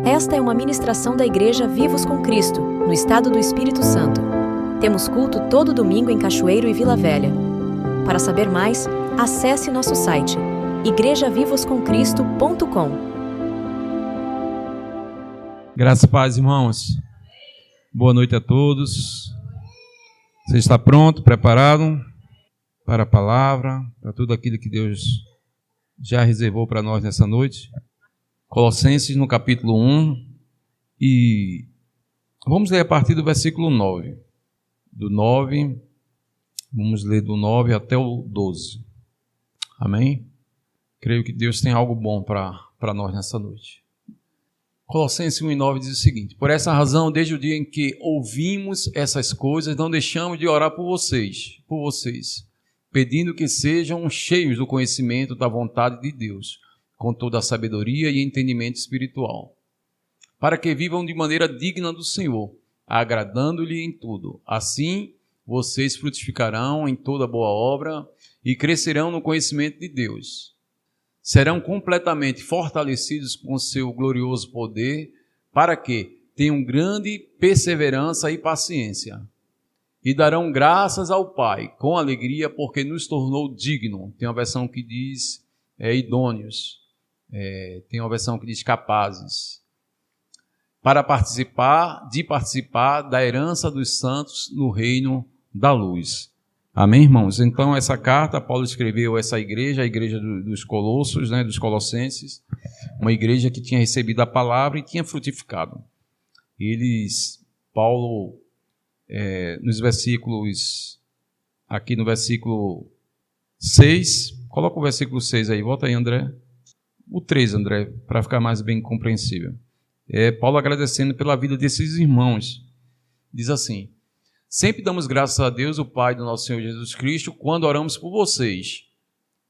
Esta é uma ministração da Igreja Vivos com Cristo, no estado do Espírito Santo. Temos culto todo domingo em Cachoeiro e Vila Velha. Para saber mais, acesse nosso site igrejavivoscomcristo.com. Graças e paz, irmãos. Boa noite a todos. Você está pronto, preparado para a palavra, para tudo aquilo que Deus já reservou para nós nessa noite? Colossenses, no capítulo 1, e vamos ler a partir do versículo 9. Vamos ler do 9 até o 12. Amém? Creio que Deus tem algo bom para nós nessa noite. Colossenses 1:9 diz o seguinte: por essa razão, desde o dia em que ouvimos essas coisas, não deixamos de orar por vocês, pedindo que sejam cheios do conhecimento da vontade de Deus, com toda a sabedoria e entendimento espiritual, para que vivam de maneira digna do Senhor, agradando-lhe em tudo. Assim, vocês frutificarão em toda boa obra e crescerão no conhecimento de Deus. Serão completamente fortalecidos com seu glorioso poder, para que tenham grande perseverança e paciência. E darão graças ao Pai com alegria, porque nos tornou digno. Tem uma versão que diz idôneos. Tem uma versão que diz capazes, para participar da herança dos santos no reino da luz. Amém, irmãos? Então, essa carta, Paulo escreveu essa igreja, a igreja dos Colossos, dos Colossenses, uma igreja que tinha recebido a palavra e tinha frutificado. Paulo, nos versículos, aqui no versículo 6, coloca o versículo 6 aí, volta aí, André. O 3, André, para ficar mais bem compreensível. Paulo agradecendo pela vida desses irmãos. Diz assim: sempre damos graças a Deus, o Pai do nosso Senhor Jesus Cristo, quando oramos por vocês,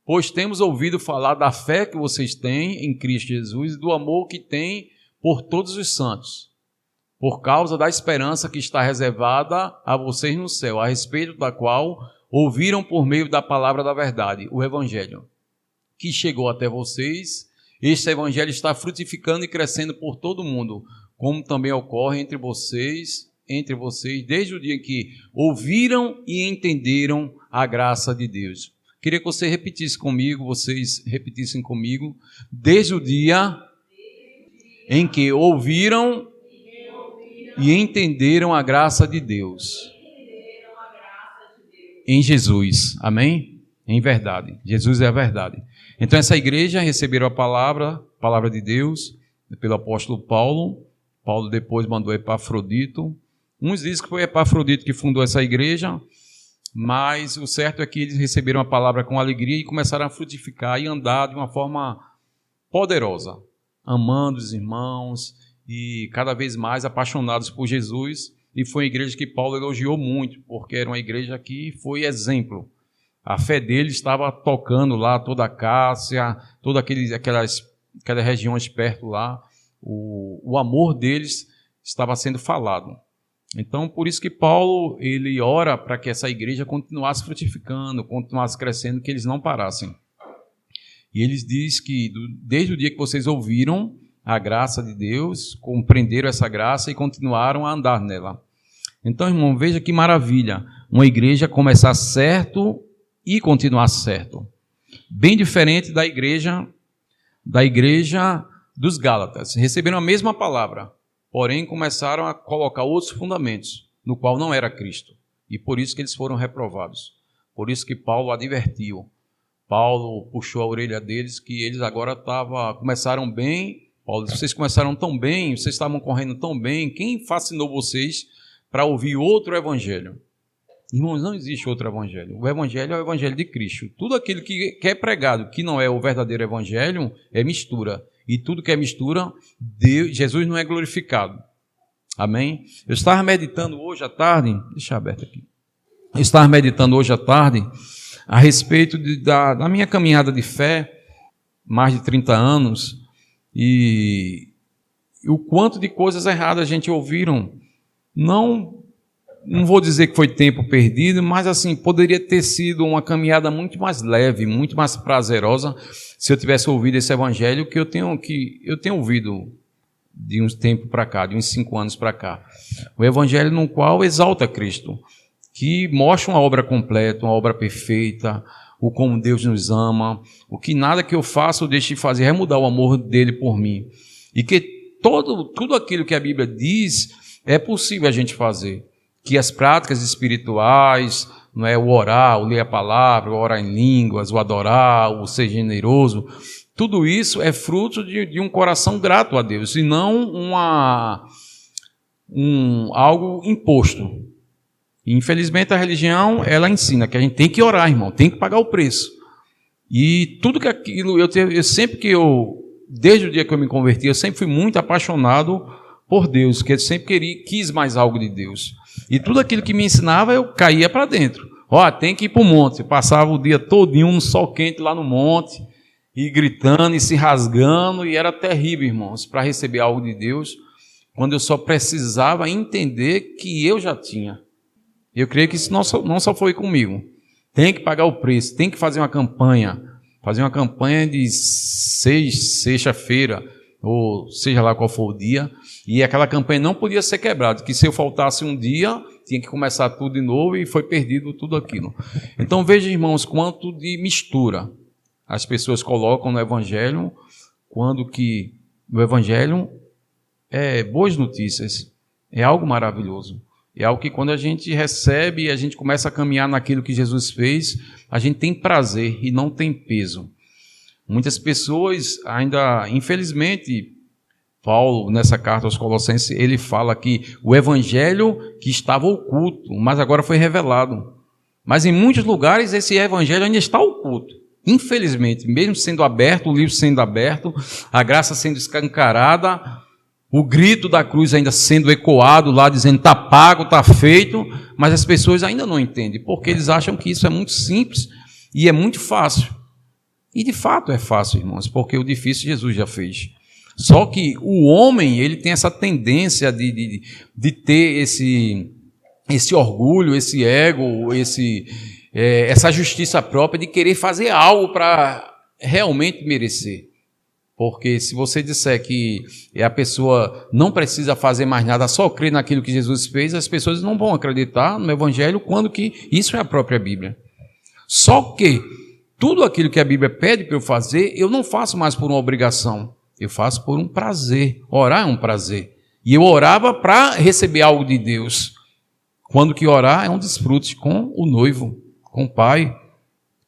pois temos ouvido falar da fé que vocês têm em Cristo Jesus e do amor que têm por todos os santos, por causa da esperança que está reservada a vocês no céu, a respeito da qual ouviram por meio da palavra da verdade, o Evangelho, que chegou até vocês. Este evangelho está frutificando e crescendo por todo o mundo, como também ocorre entre vocês, desde o dia em que ouviram e entenderam a graça de Deus. Queria que vocês repetissem comigo, desde o dia em que ouviram e entenderam a graça de Deus. Em Jesus, amém? Em verdade, Jesus é a verdade. Então essa igreja receberam a palavra de Deus pelo apóstolo Paulo. Paulo depois mandou Epafrodito. Uns dizem que foi Epafrodito que fundou essa igreja, mas o certo é que eles receberam a palavra com alegria e começaram a frutificar e andar de uma forma poderosa, amando os irmãos e cada vez mais apaixonados por Jesus. E foi uma igreja que Paulo elogiou muito, porque era uma igreja que foi exemplo. A fé dele estava tocando lá toda a Cássia, todas aquelas regiões perto lá. O amor deles estava sendo falado. Então, por isso que Paulo ele ora para que essa igreja continuasse frutificando, continuasse crescendo, que eles não parassem. E ele diz que desde o dia que vocês ouviram a graça de Deus, compreenderam essa graça e continuaram a andar nela. Então, irmão, veja que maravilha, uma igreja começar certo e continuar certo. Bem diferente da igreja dos Gálatas. Receberam a mesma palavra, porém começaram a colocar outros fundamentos, no qual não era Cristo. E por isso que eles foram reprovados. Por isso que Paulo advertiu. Paulo puxou a orelha deles, que eles agora começaram bem. Paulo disse: vocês começaram tão bem, vocês estavam correndo tão bem, quem fascinou vocês para ouvir outro evangelho? Irmãos, não existe outro evangelho. O evangelho é o evangelho de Cristo. Tudo aquilo que é pregado, que não é o verdadeiro evangelho, é mistura. E tudo que é mistura, Jesus não é glorificado. Amém? Eu estava meditando hoje à tarde, deixa aberto aqui. Eu estava meditando hoje à tarde a respeito da minha caminhada de fé, mais de 30 anos, e o quanto de coisas erradas a gente ouviram. Não vou dizer que foi tempo perdido, mas assim, poderia ter sido uma caminhada muito mais leve, muito mais prazerosa, se eu tivesse ouvido esse evangelho que eu tenho ouvido de uns tempos para cá, de uns 5 anos para cá. O evangelho no qual exalta Cristo, que mostra uma obra completa, uma obra perfeita, o como Deus nos ama, o que nada que eu faça ou deixe de fazer é mudar o amor dele por mim. E que tudo aquilo que a Bíblia diz é possível a gente fazer. Que as práticas espirituais, não é, o orar, o ler a palavra, o orar em línguas, o adorar, o ser generoso, tudo isso é fruto de um coração grato a Deus, e não algo imposto. E, infelizmente, a religião, ela ensina que a gente tem que orar, irmão, tem que pagar o preço. E tudo que aquilo, desde o dia que eu me converti, eu sempre fui muito apaixonado por Deus, que eu sempre quis mais algo de Deus. E tudo aquilo que me ensinava, eu caía para dentro. Tem que ir para o monte. Eu passava o dia todinho no sol quente lá no monte, e gritando e se rasgando, e era terrível, irmãos, para receber algo de Deus, quando eu só precisava entender que eu já tinha. Eu creio que isso não só foi comigo. Tem que pagar o preço, tem que fazer uma campanha de sexta-feira, ou seja lá qual for o dia, e aquela campanha não podia ser quebrada, que se eu faltasse um dia, tinha que começar tudo de novo, e foi perdido tudo aquilo. Então veja, irmãos, quanto de mistura as pessoas colocam no Evangelho, quando que o Evangelho é boas notícias, é algo maravilhoso. É algo que quando a gente recebe e a gente começa a caminhar naquilo que Jesus fez, a gente tem prazer e não tem peso. Muitas pessoas ainda, infelizmente, Paulo, nessa carta aos Colossenses, ele fala que o evangelho que estava oculto, mas agora foi revelado. Mas em muitos lugares esse evangelho ainda está oculto. Infelizmente, mesmo sendo aberto, o livro sendo aberto, a graça sendo escancarada, o grito da cruz ainda sendo ecoado lá, dizendo está pago, está feito, mas as pessoas ainda não entendem, porque eles acham que isso é muito simples e é muito fácil. E de fato é fácil, irmãos, porque o difícil Jesus já fez. Só que o homem, ele tem essa tendência de ter esse orgulho, esse ego, essa justiça própria de querer fazer algo para realmente merecer. Porque se você disser que a pessoa não precisa fazer mais nada, só crer naquilo que Jesus fez, as pessoas não vão acreditar no Evangelho, quando que isso é a própria Bíblia. Só que tudo aquilo que a Bíblia pede para eu fazer, eu não faço mais por uma obrigação, eu faço por um prazer. Orar é um prazer. E eu orava para receber algo de Deus. Quando que orar é um desfrute com o noivo, com o Pai.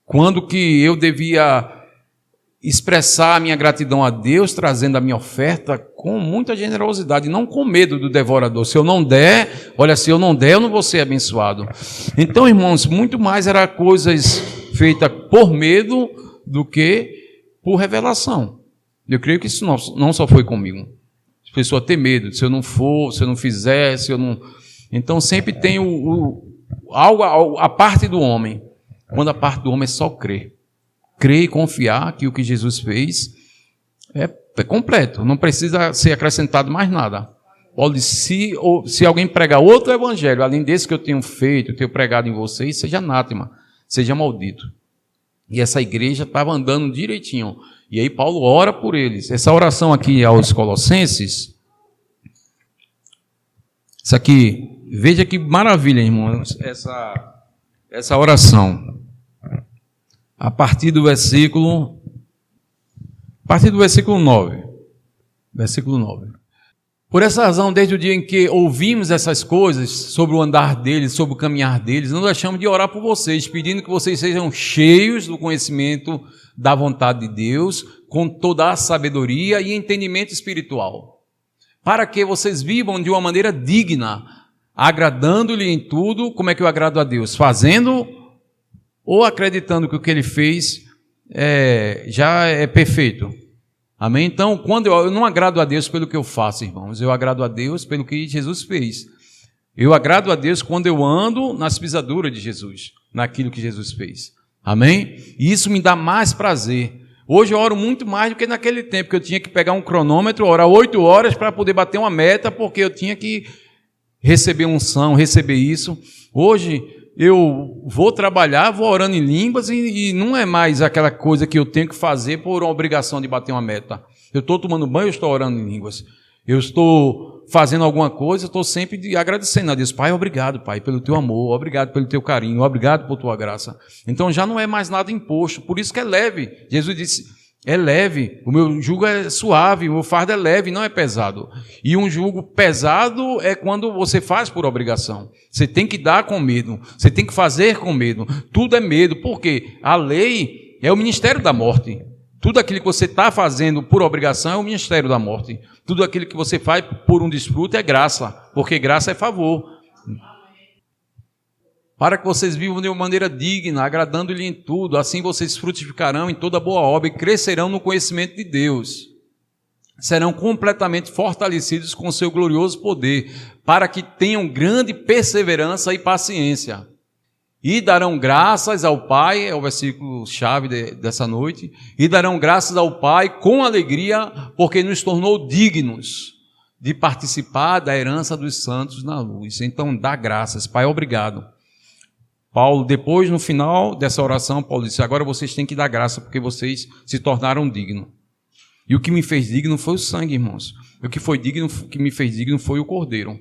Quando que eu devia expressar a minha gratidão a Deus, trazendo a minha oferta com muita generosidade, não com medo do devorador. Se eu não der, eu não vou ser abençoado. Então, irmãos, muito mais era coisas feitas por medo do que por revelação. Eu creio que isso não só foi comigo. A pessoa ter medo, se eu não for, se eu não fizer, se eu não... Então sempre tem a parte do homem, quando a parte do homem é só crer. Crer e confiar que o que Jesus fez é completo, não precisa ser acrescentado mais nada. Olha, se alguém pregar outro evangelho, além desse que eu tenho feito, tenho pregado em vocês, seja anátema, seja maldito. E essa igreja estava andando direitinho. E aí Paulo ora por eles. Essa oração aqui aos Colossenses, isso aqui, veja que maravilha, irmãos, essa oração. A partir do versículo 9. Versículo 9. Por essa razão, desde o dia em que ouvimos essas coisas, sobre o andar deles, sobre o caminhar deles, não deixamos de orar por vocês, pedindo que vocês sejam cheios do conhecimento da vontade de Deus, com toda a sabedoria e entendimento espiritual, para que vocês vivam de uma maneira digna, agradando-lhe em tudo. Como é que eu agrado a Deus? Fazendo ou acreditando que o que ele fez já é perfeito. Amém? Então, quando eu não agrado a Deus pelo que eu faço, irmãos, eu agrado a Deus pelo que Jesus fez. Eu agrado a Deus quando eu ando nas pisaduras de Jesus, naquilo que Jesus fez. Amém? E isso me dá mais prazer. Hoje eu oro muito mais do que naquele tempo, que eu tinha que pegar um cronômetro, orar 8 horas para poder bater uma meta, porque eu tinha que receber unção, receber isso. Hoje eu vou trabalhar, vou orando em línguas e não é mais aquela coisa que eu tenho que fazer por uma obrigação de bater uma meta. Eu estou tomando banho, eu estou orando em línguas. eu estou fazendo alguma coisa, eu estou sempre agradecendo a Deus. Pai, obrigado, Pai, pelo teu amor, obrigado pelo teu carinho, obrigado por tua graça. Então já não é mais nada imposto, por isso que é leve. Jesus disse, é leve, o meu jugo é suave, o meu fardo é leve, não é pesado. E um jugo pesado é quando você faz por obrigação. Você tem que dar com medo, você tem que fazer com medo. Tudo é medo, porque a lei é o ministério da morte. Tudo aquilo que você está fazendo por obrigação é o ministério da morte. Tudo aquilo que você faz por um desfrute é graça, porque graça é favor. Para que vocês vivam de uma maneira digna, agradando-lhe em tudo, assim vocês frutificarão em toda boa obra e crescerão no conhecimento de Deus. Serão completamente fortalecidos com seu glorioso poder, para que tenham grande perseverança e paciência. E darão graças ao Pai, é o versículo-chave dessa noite, e darão graças ao Pai com alegria, porque nos tornou dignos de participar da herança dos santos na luz. Então, dá graças. Pai, obrigado. Paulo, depois, no final dessa oração, Paulo disse, agora vocês têm que dar graça, porque vocês se tornaram dignos. E o que me fez digno foi o sangue, irmãos. O que me fez digno foi o Cordeiro.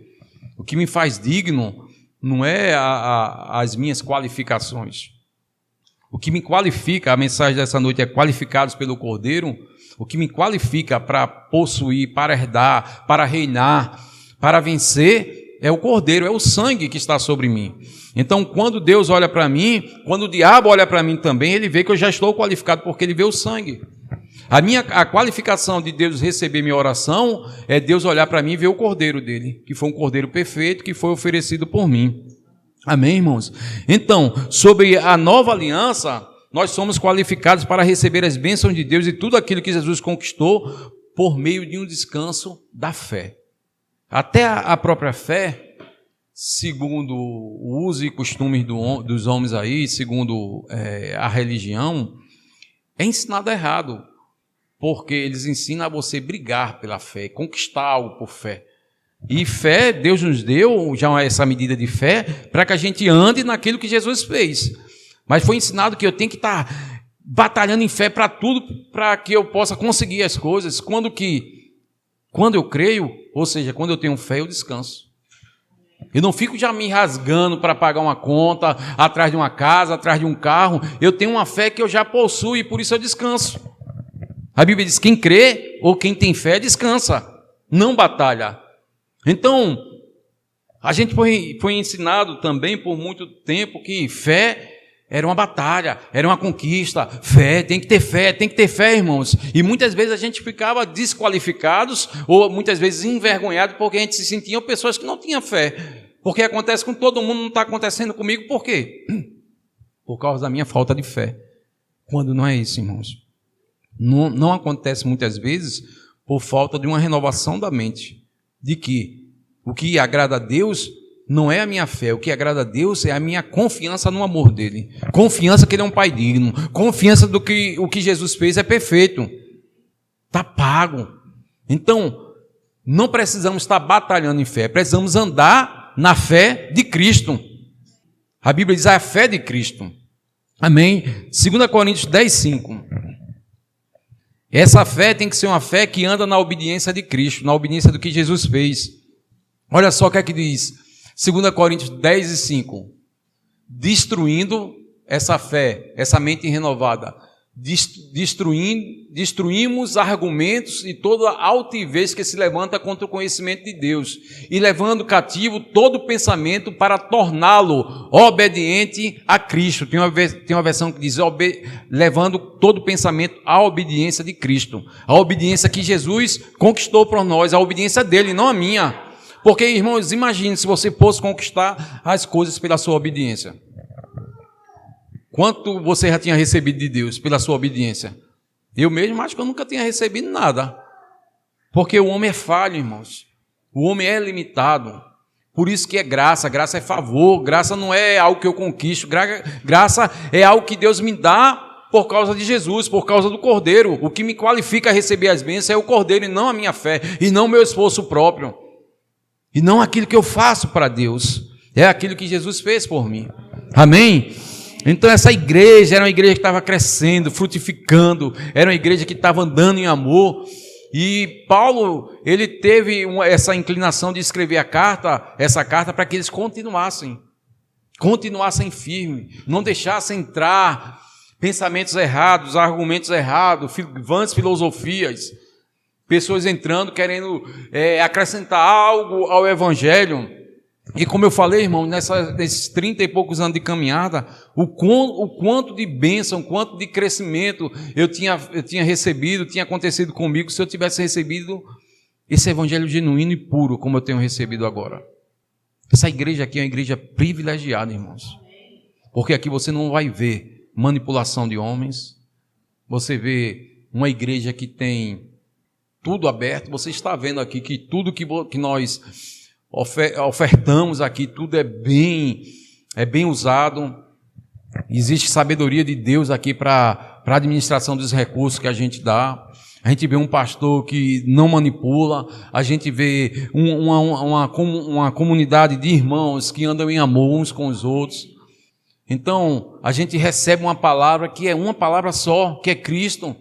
O que me faz digno não é as minhas qualificações. O que me qualifica, a mensagem dessa noite é qualificados pelo Cordeiro. O que me qualifica para possuir, para herdar, para reinar, para vencer, é o Cordeiro, é o sangue que está sobre mim. Então, quando Deus olha para mim, quando o diabo olha para mim também, ele vê que eu já estou qualificado, porque ele vê o sangue. A qualificação de Deus receber minha oração é Deus olhar para mim e ver o Cordeiro dele, que foi um Cordeiro perfeito, que foi oferecido por mim. Amém, irmãos? Então, sobre a nova aliança, nós somos qualificados para receber as bênçãos de Deus e tudo aquilo que Jesus conquistou por meio de um descanso da fé. Até a própria fé, segundo o uso e costumes dos homens aí, segundo a religião, é ensinado errado. Porque eles ensinam a você brigar pela fé, conquistar algo por fé. E fé, Deus nos deu já essa medida de fé para que a gente ande naquilo que Jesus fez. Mas foi ensinado que eu tenho que estar batalhando em fé para tudo, para que eu possa conseguir as coisas. Quando eu creio, ou seja, quando eu tenho fé, eu descanso. Eu não fico já me rasgando para pagar uma conta, atrás de uma casa, atrás de um carro. Eu tenho uma fé que eu já possuo e por isso eu descanso. A Bíblia diz, quem crê ou quem tem fé descansa, não batalha. Então, a gente foi ensinado também por muito tempo que fé era uma batalha, era uma conquista. Fé, tem que ter fé, irmãos. E muitas vezes a gente ficava desqualificados ou muitas vezes envergonhados porque a gente se sentia pessoas que não tinham fé. Porque acontece com todo mundo, não está acontecendo comigo, por quê? Por causa da minha falta de fé. Quando não é isso, irmãos. Não acontece muitas vezes por falta de uma renovação da mente, de que o que agrada a Deus não é a minha fé, o que agrada a Deus é a minha confiança no amor dele, confiança que ele é um pai digno, confiança do que o que Jesus fez é perfeito, está pago. Então, não precisamos estar batalhando em fé, precisamos andar na fé de Cristo. A Bíblia diz a fé de Cristo. Amém? 2 Coríntios 10:5. Essa fé tem que ser uma fé que anda na obediência de Cristo, na obediência do que Jesus fez. Olha só o que é que diz 2 Coríntios 10:5. Destruindo essa fé, essa mente renovada, destruímos argumentos e toda altivez que se levanta contra o conhecimento de Deus, e levando cativo todo pensamento para torná-lo obediente a Cristo. Tem uma versão que diz levando todo pensamento à obediência de Cristo, a obediência que Jesus conquistou por nós, a obediência dele, não a minha. Porque, irmãos, imagine se você fosse conquistar as coisas pela sua obediência. Quanto você já tinha recebido de Deus pela sua obediência? Eu mesmo acho que eu nunca tinha recebido nada. Porque o homem é falho, irmãos. O homem é limitado. Por isso que é graça. Graça é favor. Graça não é algo que eu conquisto. Graça é algo que Deus me dá por causa de Jesus, por causa do Cordeiro. O que me qualifica a receber as bênçãos é o Cordeiro e não a minha fé. E não o meu esforço próprio. E não aquilo que eu faço para Deus. É aquilo que Jesus fez por mim. Amém? Então essa igreja era uma igreja que estava crescendo, frutificando, era uma igreja que estava andando em amor, E Paulo, ele teve essa inclinação de escrever essa carta para que eles continuassem firmes, não deixassem entrar pensamentos errados, argumentos errados, vãs filosofias, pessoas entrando, querendo acrescentar algo ao Evangelho. E como eu falei, irmão, nesses 30 e poucos anos de caminhada, o quanto de bênção, o quanto de crescimento eu tinha recebido, tinha acontecido comigo, se eu tivesse recebido esse Evangelho genuíno e puro, como eu tenho recebido agora. Essa igreja aqui é uma igreja privilegiada, irmãos. Porque aqui você não vai ver manipulação de homens, você vê uma igreja que tem tudo aberto, você está vendo aqui que tudo que nós ofertamos aqui, tudo é bem usado. Existe sabedoria de Deus aqui para a administração dos recursos que a gente dá. A gente vê um pastor que não manipula, a gente vê uma comunidade de irmãos que andam em amor uns com os outros. Então, a gente recebe uma palavra que é uma palavra só, que é Cristo,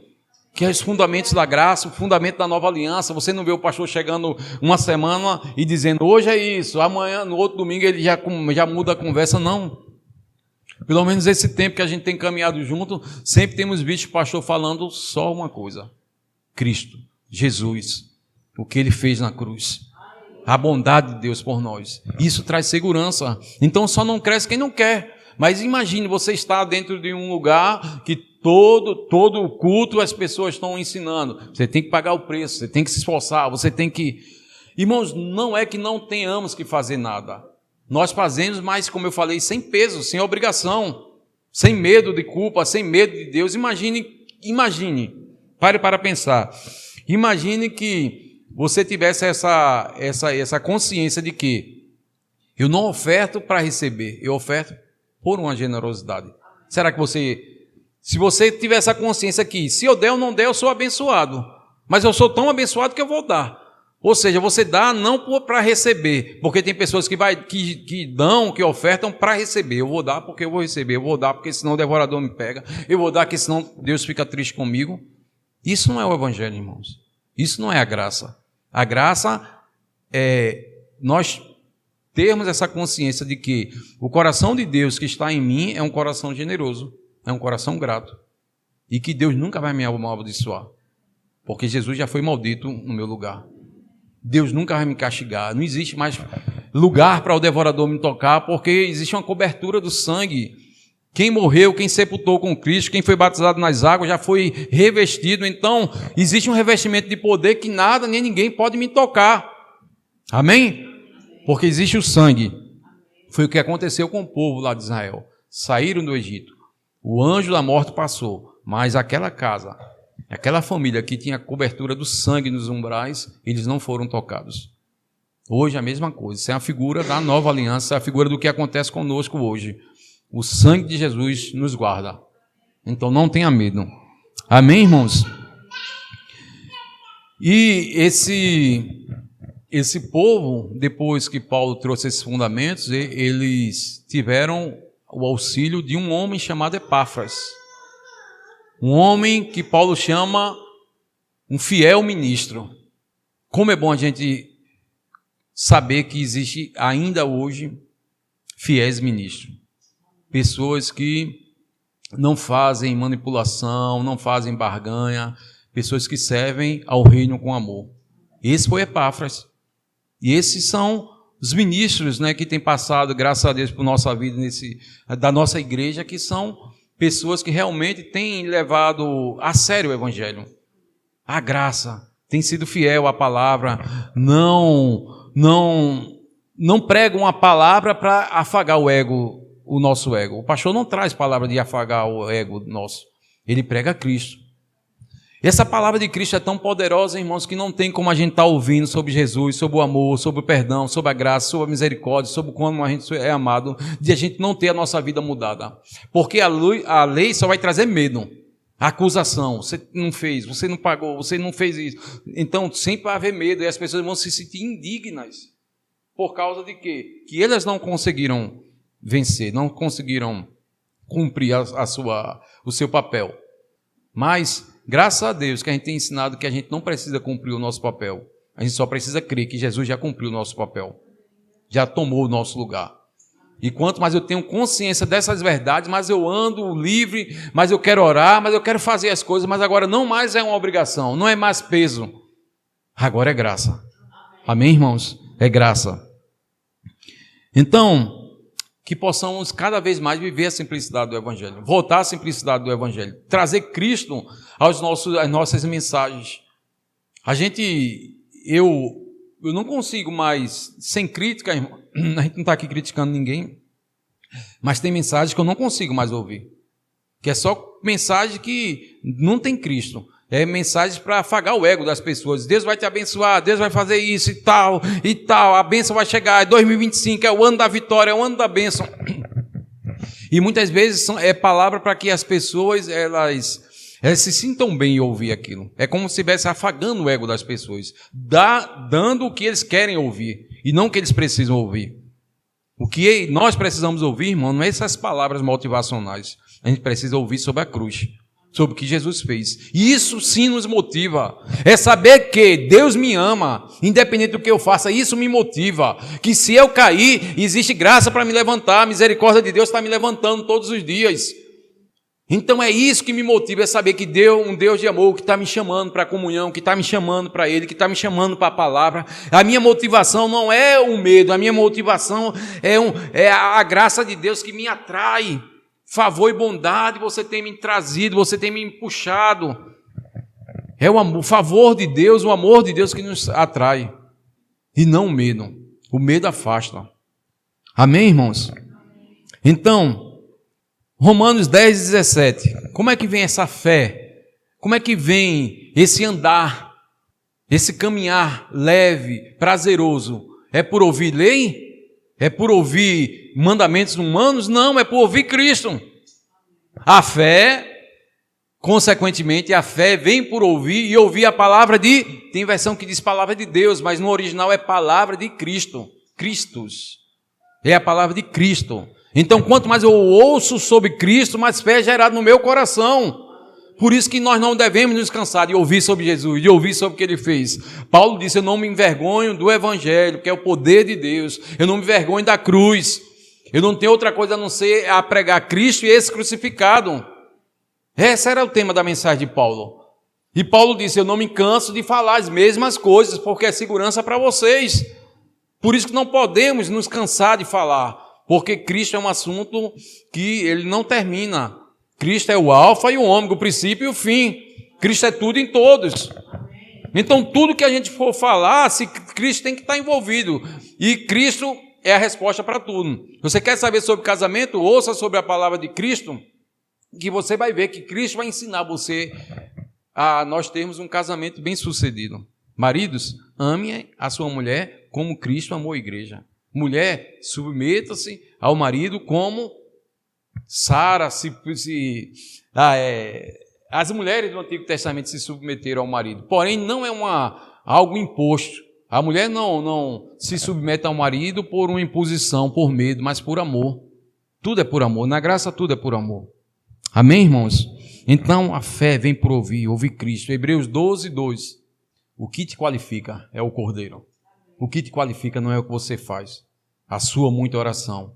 que é os fundamentos da graça, o fundamento da nova aliança. Você não vê o pastor chegando uma semana e dizendo, hoje é isso, amanhã, no outro domingo, ele já muda a conversa, não. Pelo menos esse tempo que a gente tem caminhado junto, sempre temos visto o pastor falando só uma coisa: Cristo, Jesus, o que Ele fez na cruz, a bondade de Deus por nós. Isso traz segurança. Então só não cresce quem não quer. Mas imagine você estar dentro de um lugar que todo o culto as pessoas estão ensinando. Você tem que pagar o preço, você tem que se esforçar, você tem que... Irmãos, não é que não tenhamos que fazer nada. Nós fazemos, mas como eu falei, sem peso, sem obrigação, sem medo de culpa, sem medo de Deus. Imagine, pare para pensar. Imagine que você tivesse essa consciência de que eu não oferto para receber, eu oferto por uma generosidade. Será que se você tiver essa consciência que se eu der ou não der, eu sou abençoado, mas eu sou tão abençoado que eu vou dar. Ou seja, você dá não para receber, porque tem pessoas que dão, que ofertam para receber. Eu vou dar porque eu vou receber, eu vou dar porque senão o devorador me pega, eu vou dar porque senão Deus fica triste comigo. Isso não é o Evangelho, irmãos. Isso não é a graça. A graça é nós termos essa consciência de que o coração de Deus que está em mim é um coração generoso, é um coração grato, e que Deus nunca vai me amaldiçoar, porque Jesus já foi maldito no meu lugar. Deus nunca vai me castigar, não existe mais lugar para o devorador me tocar, porque existe uma cobertura do sangue. Quem morreu, quem sepultou com Cristo, quem foi batizado nas águas, já foi revestido. Então, existe um revestimento de poder que nada nem ninguém pode me tocar. Amém? Porque existe o sangue. Foi o que aconteceu com o povo lá de Israel. Saíram do Egito. O anjo da morte passou, mas aquela casa, aquela família que tinha cobertura do sangue nos umbrais, eles não foram tocados. Hoje é a mesma coisa. Isso é a figura da nova aliança, é a figura do que acontece conosco hoje. O sangue de Jesus nos guarda. Então não tenha medo. Amém, irmãos? E esse povo, depois que Paulo trouxe esses fundamentos, eles tiveram o auxílio de um homem chamado Epáfras. Um homem que Paulo chama um fiel ministro. Como é bom a gente saber que existe ainda hoje fiéis ministros. Pessoas que não fazem manipulação, não fazem barganha, pessoas que servem ao reino com amor. Esse foi Epáfras. E esses são os ministros, né, que têm passado, graças a Deus, por nossa vida, da nossa igreja, que são pessoas que realmente têm levado a sério o Evangelho. A graça, têm sido fiel à palavra, não pregam a palavra para afagar o nosso ego. O pastor não traz palavra de afagar o ego nosso. Ele prega Cristo. E essa palavra de Cristo é tão poderosa, irmãos, que não tem como a gente estar ouvindo sobre Jesus, sobre o amor, sobre o perdão, sobre a graça, sobre a misericórdia, sobre como a gente é amado, de a gente não ter a nossa vida mudada. Porque a lei só vai trazer medo, acusação. Você não fez, você não pagou, você não fez isso. Então sempre vai haver medo e as pessoas vão se sentir indignas. Por causa de quê? Que elas não conseguiram vencer, não conseguiram cumprir o seu papel. Mas Graças a Deus que a gente tem ensinado que a gente não precisa cumprir o nosso papel. A gente só precisa crer que Jesus já cumpriu o nosso papel. Já tomou o nosso lugar. E quanto mais eu tenho consciência dessas verdades, mais eu ando livre, mais eu quero orar, mais eu quero fazer as coisas, mas agora não mais é uma obrigação, não é mais peso. Agora é graça. Amém, irmãos? É graça. Então, que possamos cada vez mais viver a simplicidade do Evangelho, voltar à simplicidade do Evangelho, trazer Cristo às nossas mensagens. Eu não consigo mais, sem crítica, irmão, a gente não está aqui criticando ninguém, mas tem mensagens que eu não consigo mais ouvir, que é só mensagem que não tem Cristo. É mensagem para afagar o ego das pessoas. Deus vai te abençoar, Deus vai fazer isso e tal, a bênção vai chegar, é 2025, é o ano da vitória, é o ano da bênção. E muitas vezes é palavra para que as pessoas elas se sintam bem em ouvir aquilo. É como se estivesse afagando o ego das pessoas, dando o que eles querem ouvir e não o que eles precisam ouvir. O que nós precisamos ouvir, irmão, não é essas palavras motivacionais. A gente precisa ouvir sobre a cruz, sobre o que Jesus fez. E isso sim nos motiva. É saber que Deus me ama, independente do que eu faça, isso me motiva. Que se eu cair, existe graça para me levantar, a misericórdia de Deus está me levantando todos os dias. Então é isso que me motiva, é saber que Deus, um Deus de amor, que está me chamando para a comunhão, que está me chamando para Ele, que está me chamando para a palavra. A minha motivação não é o medo, a minha motivação é a graça de Deus que me atrai. Favor e bondade você tem me trazido, você tem me puxado. É o favor de Deus, o amor de Deus que nos atrai. E não o medo. O medo afasta. Amém, irmãos? Então, Romanos 10, 17. Como é que vem essa fé? Como é que vem esse andar, esse caminhar leve, prazeroso? É por ouvir lei? É por ouvir mandamentos humanos? Não, é por ouvir Cristo. A fé, consequentemente, a fé vem por ouvir e ouvir a palavra de... Tem versão que diz palavra de Deus, mas no original é palavra de Cristo. Christus. É a palavra de Cristo. Então, quanto mais eu ouço sobre Cristo, mais fé é gerada no meu coração. Por isso que nós não devemos nos cansar de ouvir sobre Jesus, de ouvir sobre o que Ele fez. Paulo disse, eu não me envergonho do Evangelho, que é o poder de Deus. Eu não me envergonho da cruz. Eu não tenho outra coisa a não ser a pregar Cristo e esse crucificado. Esse era o tema da mensagem de Paulo. E Paulo disse, eu não me canso de falar as mesmas coisas, porque é segurança para vocês. Por isso que não podemos nos cansar de falar. Porque Cristo é um assunto que ele não termina. Cristo é o alfa e o ômega, o princípio e o fim. Cristo é tudo em todos. Então, tudo que a gente for falar, se Cristo tem que estar envolvido. E Cristo é a resposta para tudo. Você quer saber sobre casamento? Ouça sobre a palavra de Cristo, que você vai ver que Cristo vai ensinar você a nós termos um casamento bem sucedido. Maridos, ame a sua mulher como Cristo amou a igreja. Mulher, submeta-se ao marido como Sara as mulheres do Antigo Testamento se submeteram ao marido. Porém, não é algo imposto. A mulher não se submete ao marido por uma imposição, por medo, mas por amor. Tudo é por amor. Na graça, tudo é por amor. Amém, irmãos? Então, a fé vem por ouvir Cristo. Hebreus 12, 2. O que te qualifica é o Cordeiro. O que te qualifica não é o que você faz. A sua muita oração.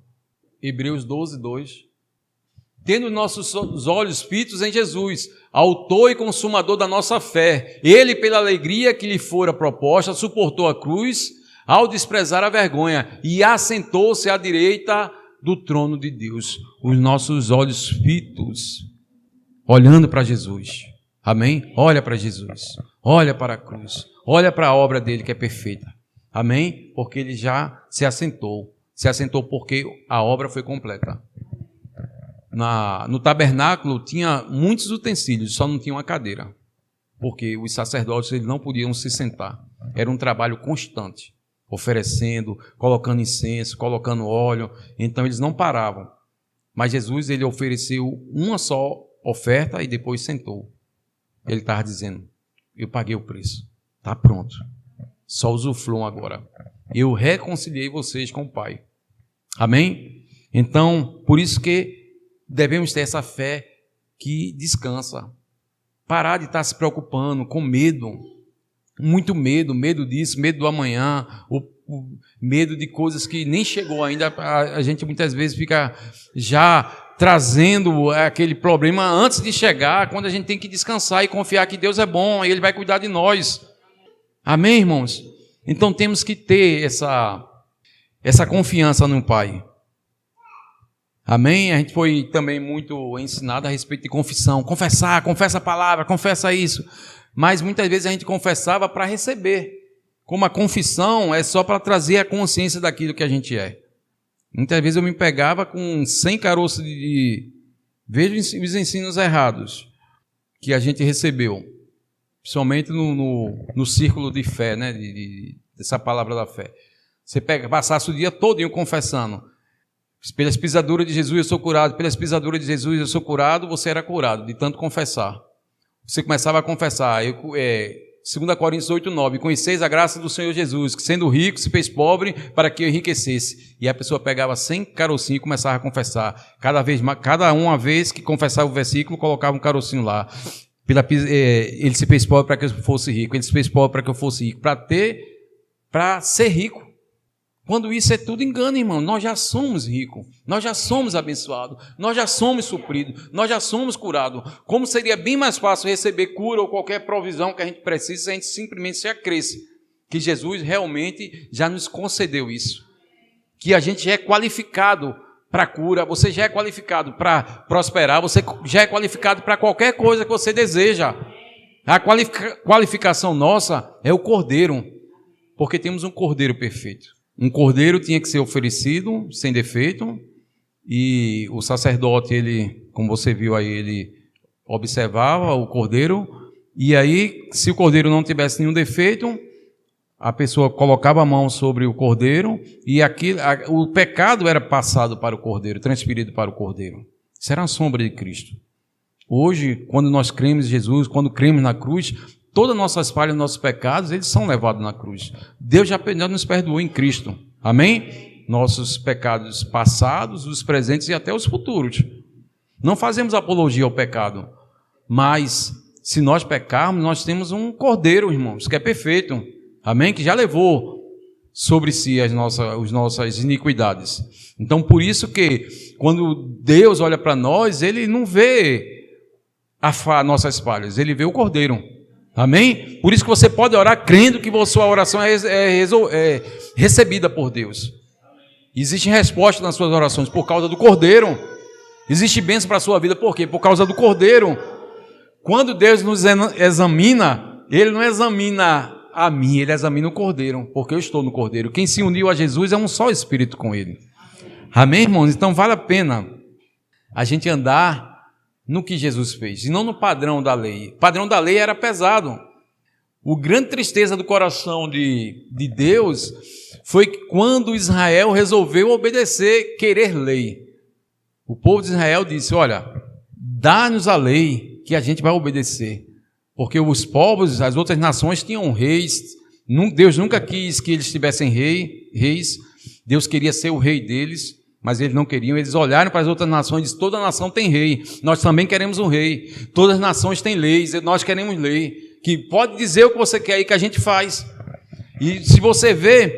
Hebreus 12, 2. Tendo nossos olhos fitos em Jesus, autor e consumador da nossa fé. Ele, pela alegria que lhe fora proposta, suportou a cruz, ao desprezar a vergonha, e assentou-se à direita do trono de Deus. Os nossos olhos fitos, olhando para Jesus. Amém? Olha para Jesus. Olha para a cruz. Olha para a obra dele que é perfeita. Amém? Porque ele já se assentou. Se assentou porque a obra foi completa. No tabernáculo tinha muitos utensílios, só não tinha uma cadeira. Porque os sacerdotes eles não podiam se sentar. Era um trabalho constante. Oferecendo, colocando incenso, colocando óleo. Então eles não paravam. Mas Jesus ele ofereceu uma só oferta e depois sentou. Ele estava dizendo, eu paguei o preço. Está pronto. Só usufruam agora. Eu reconciliei vocês com o Pai. Amém? Então, por isso que devemos ter essa fé que descansa. parar de estar se preocupando com medo, muito medo, medo disso, medo do amanhã, o medo de coisas que nem chegou ainda. A gente muitas vezes fica já trazendo aquele problema antes de chegar, quando a gente tem que descansar e confiar que Deus é bom e Ele vai cuidar de nós. Amém, irmãos? Então temos que ter essa confiança no Pai. Amém? A gente foi também muito ensinado a respeito de confissão. Confessa a palavra, confessa isso. Mas muitas vezes a gente confessava para receber. Como a confissão é só para trazer a consciência daquilo que a gente é. Muitas vezes eu me pegava com 100 caroços vejo os ensinos errados que a gente recebeu. Principalmente no círculo de fé, né? Dessa palavra da fé. Você passasse o dia todo confessando. Pelas pisaduras de Jesus eu sou curado, pelas pisaduras de Jesus eu sou curado, você era curado, de tanto confessar. Você começava a confessar, 2 Coríntios 8:9, conheceis a graça do Senhor Jesus, que sendo rico se fez pobre para que eu enriquecesse. E a pessoa pegava 100 carocinhos e começava a confessar. Cada uma vez que confessava o versículo, colocava um carocinho lá. Ele se fez pobre para que eu fosse rico, ele se fez pobre para que eu fosse rico, para ser rico. Quando isso é tudo engano, irmão, nós já somos ricos, nós já somos abençoados, nós já somos supridos, nós já somos curados. Como seria bem mais fácil receber cura ou qualquer provisão que a gente precise se a gente simplesmente se acresce que Jesus realmente já nos concedeu isso. Que a gente já é qualificado para cura, você já é qualificado para prosperar, você já é qualificado para qualquer coisa que você deseja. A qualificação nossa é o Cordeiro, porque temos um Cordeiro perfeito. Um cordeiro tinha que ser oferecido sem defeito, e o sacerdote, ele, como você viu aí, ele observava o cordeiro, e aí, se o cordeiro não tivesse nenhum defeito, a pessoa colocava a mão sobre o cordeiro, e o pecado era passado para o cordeiro, transferido para o cordeiro. Isso era a sombra de Cristo. Hoje, quando nós cremos em Jesus, quando cremos na cruz, todas as nossas falhas, nossos pecados, eles são levados na cruz. Deus já nos perdoou em Cristo. Amém? Nossos pecados passados, os presentes e até os futuros. Não fazemos apologia ao pecado. Mas, se nós pecarmos, nós temos um cordeiro, irmãos, que é perfeito. Amém? Que já levou sobre si as nossas iniquidades. Então, por isso que, quando Deus olha para nós, Ele não vê nossas falhas, Ele vê o cordeiro. Amém? Por isso que você pode orar crendo que a sua oração é recebida por Deus. Existe resposta nas suas orações por causa do Cordeiro. Existe bênção para a sua vida, por quê? Por causa do Cordeiro. Quando Deus nos examina, Ele não examina a mim, Ele examina o Cordeiro, porque eu estou no Cordeiro. Quem se uniu a Jesus é um só Espírito com Ele. Amém, irmãos? Então vale a pena a gente andar no que Jesus fez, e não no padrão da lei. O padrão da lei era pesado. A grande tristeza do coração de Deus foi que quando Israel resolveu obedecer, querer lei. O povo de Israel disse, olha, dá-nos a lei que a gente vai obedecer. Porque os povos, as outras nações tinham reis. Deus nunca quis que eles tivessem reis. Deus queria ser o rei deles. Mas eles não queriam, eles olharam para as outras nações e disseram, toda nação tem rei, nós também queremos um rei, todas as nações têm leis, nós queremos lei, que pode dizer o que você quer aí que a gente faz. E se você vê,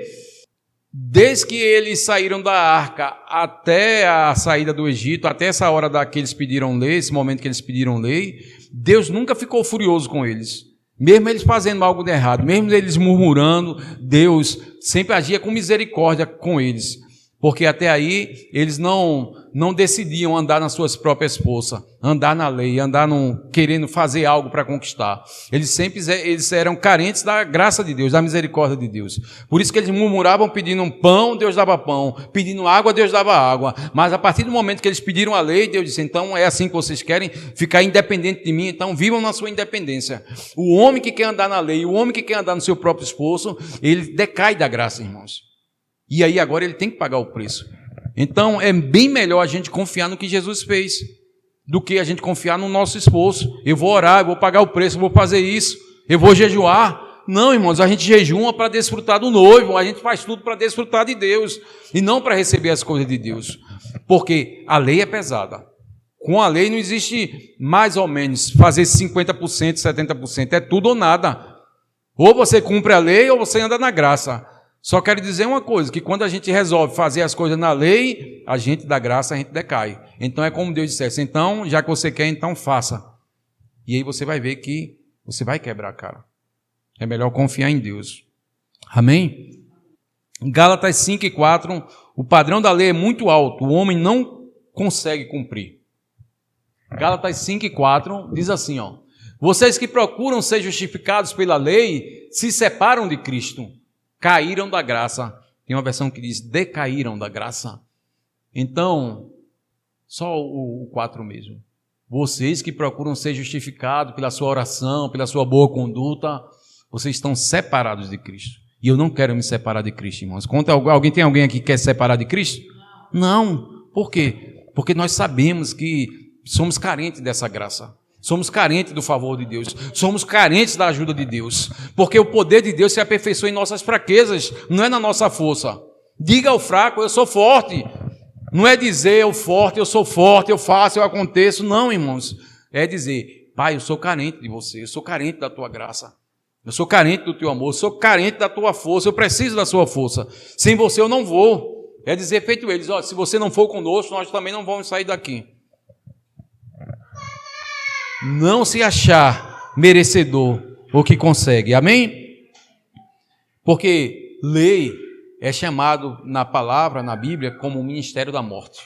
desde que eles saíram da arca até a saída do Egito, até essa hora que eles pediram lei, esse momento que eles pediram lei, Deus nunca ficou furioso com eles. Mesmo eles fazendo algo de errado, mesmo eles murmurando, Deus sempre agia com misericórdia com eles. Porque até aí eles não decidiam andar nas suas próprias forças, andar na lei, andar querendo fazer algo para conquistar. Eles eram carentes da graça de Deus, da misericórdia de Deus. Por isso que eles murmuravam pedindo pão, Deus dava pão, pedindo água, Deus dava água. Mas a partir do momento que eles pediram a lei, Deus disse, então é assim que vocês querem ficar independente de mim, então vivam na sua independência. O homem que quer andar na lei, o homem que quer andar no seu próprio esforço, ele decai da graça, irmãos. E aí agora ele tem que pagar o preço. Então é bem melhor a gente confiar no que Jesus fez do que a gente confiar no nosso esforço. Eu vou orar, eu vou pagar o preço, eu vou fazer isso, eu vou jejuar. Não, irmãos, a gente jejuma para desfrutar do noivo, a gente faz tudo para desfrutar de Deus e não para receber as coisas de Deus. Porque a lei é pesada. Com a lei não existe mais ou menos fazer 50%, 70%. É tudo ou nada. Ou você cumpre a lei ou você anda na graça. Só quero dizer uma coisa, que quando a gente resolve fazer as coisas na lei, a gente da graça, a gente decai. Então é como Deus dissesse, então, já que você quer, então faça. E aí você vai ver que você vai quebrar a cara. É melhor confiar em Deus. Amém? Em Gálatas 5:4, o padrão da lei é muito alto, o homem não consegue cumprir. Gálatas 5:4 diz assim, ó: vocês que procuram ser justificados pela lei, se separam de Cristo, caíram da graça. Tem uma versão que diz, decaíram da graça. Então, só o 4 mesmo. Vocês que procuram ser justificados pela sua oração, pela sua boa conduta, vocês estão separados de Cristo. E eu não quero me separar de Cristo, irmãos. Tem alguém aqui que quer se separar de Cristo? Não. Por quê? Porque nós sabemos que somos carentes dessa graça. Somos carentes do favor de Deus. Somos carentes da ajuda de Deus. Porque o poder de Deus se aperfeiçoa em nossas fraquezas, não é na nossa força. Diga ao fraco, eu sou forte. Não é dizer eu forte, eu sou forte, eu faço, eu aconteço. Não, irmãos. É dizer, Pai, eu sou carente de você, eu sou carente da tua graça. Eu sou carente do teu amor, eu sou carente da tua força, eu preciso da sua força. Sem você eu não vou. É dizer feito eles, ó, se você não for conosco, nós também não vamos sair daqui. Não se achar merecedor ou que consegue, amém? Porque lei é chamado na palavra, na Bíblia, como o ministério da morte.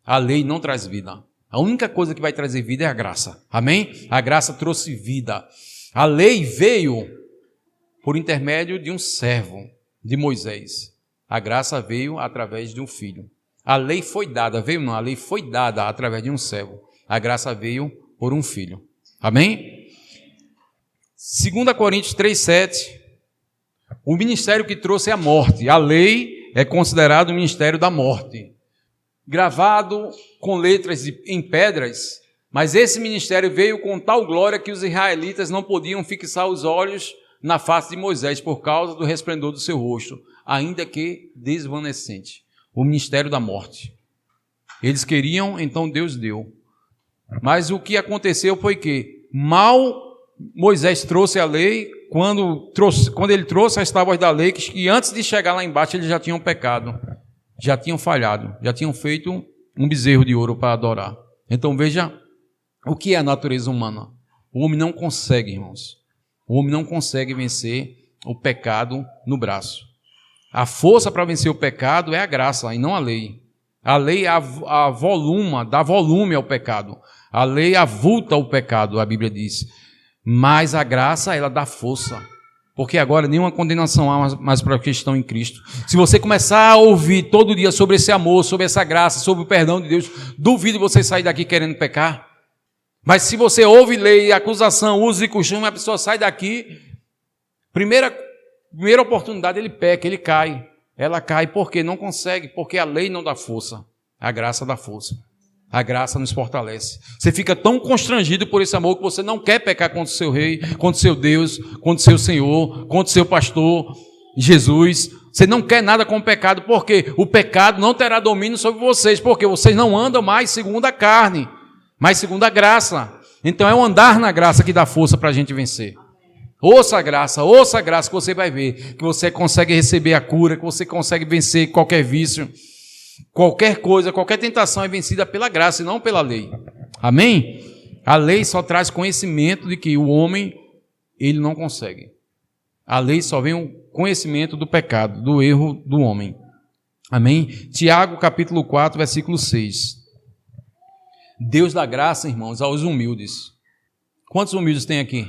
A lei não traz vida. A única coisa que vai trazer vida é a graça, amém? A graça trouxe vida. A lei veio por intermédio de um servo, de Moisés. A graça veio através de um filho. A lei foi dada, a lei foi dada através de um servo. A graça veio por um filho. Amém? 2 Coríntios 3:7. O ministério que trouxe a morte. A lei é considerado o ministério da morte. Gravado com letras em pedras, mas esse ministério veio com tal glória que os israelitas não podiam fixar os olhos na face de Moisés por causa do resplendor do seu rosto, ainda que desvanecente. O ministério da morte. Eles queriam, então Deus deu. Mas o que aconteceu foi que mal Moisés trouxe a lei, quando ele trouxe as tábuas da lei, que antes de chegar lá embaixo eles já tinham pecado, já tinham falhado, já tinham feito um bezerro de ouro para adorar. Então veja o que é a natureza humana. O homem não consegue, irmãos. O homem não consegue vencer o pecado no braço. A força para vencer o pecado é a graça e não a lei. A lei dá volume ao pecado. A lei avulta o pecado, a Bíblia diz. Mas a graça, ela dá força. Porque agora nenhuma condenação há mais para os que estão em Cristo. Se você começar a ouvir todo dia sobre esse amor, sobre essa graça, sobre o perdão de Deus, duvido você sair daqui querendo pecar. Mas se você ouve lei, acusação, uso e costume, a pessoa sai daqui, primeira oportunidade ele peca, ele cai. Ela cai porque não consegue, porque a lei não dá força. A graça dá força. A graça nos fortalece. Você fica tão constrangido por esse amor que você não quer pecar contra o seu rei, contra o seu Deus, contra o seu Senhor, contra o seu pastor, Jesus. Você não quer nada com o pecado, porque o pecado não terá domínio sobre vocês, porque vocês não andam mais segundo a carne, mas segundo a graça. Então é o andar na graça que dá força para a gente vencer. Ouça a graça que você vai ver, que você consegue receber a cura, que você consegue vencer qualquer vício. Qualquer coisa, qualquer tentação é vencida pela graça e não pela lei. Amém? A lei só traz conhecimento de que o homem, ele não consegue. A lei só vem o conhecimento do pecado, do erro do homem. Amém? Tiago capítulo 4, versículo 6. Deus dá graça, irmãos, aos humildes. Quantos humildes tem aqui?